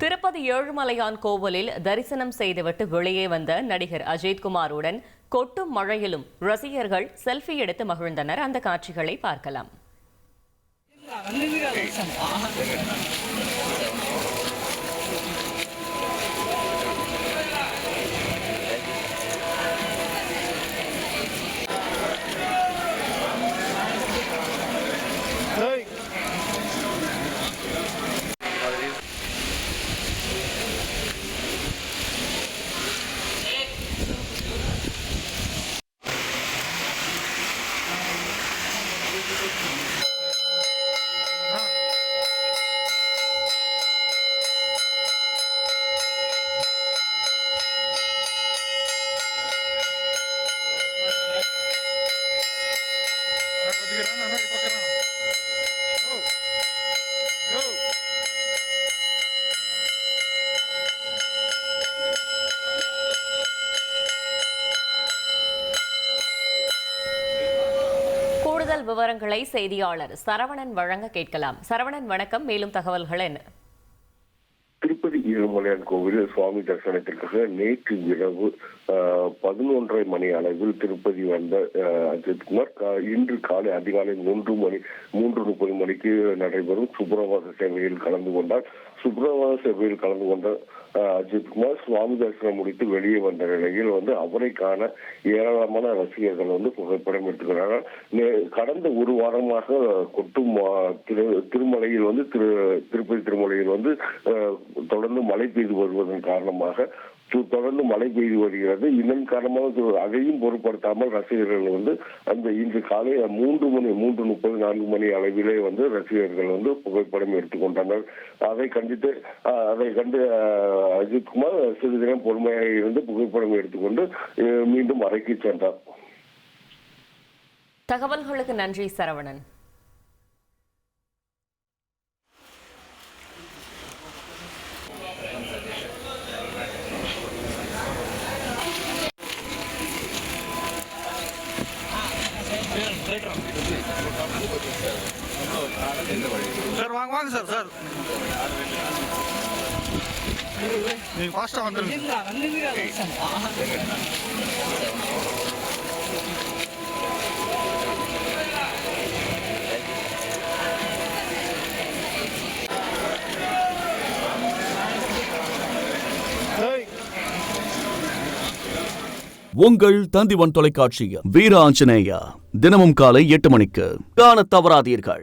திருப்பதி ஏழுமலையான் கோவிலில் தரிசனம் செய்துவிட்டு வெளியே வந்த நடிகர் அஜித்குமாருடன் கொட்டும் மழையிலும் ரசிகர்கள் செல்ஃபி எடுத்து மகிழ்ந்தனர். அந்த காட்சிகளை பார்க்கலாம். கூடுதல் விவரங்களை செய்தியாளர் சரவணன் வழங்க கேட்கலாம். சரவணன் வணக்கம். மேலும் தகவல்கள் என்ன? திருப்பதி ஏழுமலையான் கோவில் சுவாமி தரிசனத்திற்காக நேற்று இரவு 11:30 மணி அளவில் திருப்பதி வந்த அஜித்குமார் இன்று காலை அதிகாலை 3:30 மணிக்கு நடைபெறும் சுப்ரவாத சேவையில் கலந்து கொண்டார். சுப்ரவாத சேவையில் கலந்து கொண்ட அஜித்குமார் சுவாமி தரிசனம் முடித்து வெளியே வந்த நிலையில் அவரை காண ஏராளமான ரசிகர்கள் புகைப்படம் எடுத்துக்கிறார்கள். கடந்த ஒரு வாரமாக கொட்டும் திருமலையில் திருப்பதி திருமலையில் தொடர்ந்து மழை பெய்து வருவதன் காரணமாக தொடர்ந்து மழை பெய்து வருகிறது. இதன் காரணமாக அதையும் பொருட்படுத்தாமல் ரசிகர்கள் அந்த இன்று காலை 3:30 4 மணி அளவிலே ரசிகர்கள் புகைப்படம் எடுத்துக்கொண்டனர். அதை கண்டு அஜித்குமார் சிறிது நேரம் பொறுமையாக இருந்து புகைப்படம் எடுத்துக்கொண்டு மீண்டும் அறைக்கு சென்றார். தகவல்களுக்கு நன்றி சரவணன். சார் வாங்க சார் நீங்க ஃபாஸ்டா வந்துருங்க. உங்கள் தந்திவன் தொலைக்காட்சியில் வீர ஆஞ்சநேயா தினமும் காலை 8 மணிக்கு காண தவறாதீர்கள்.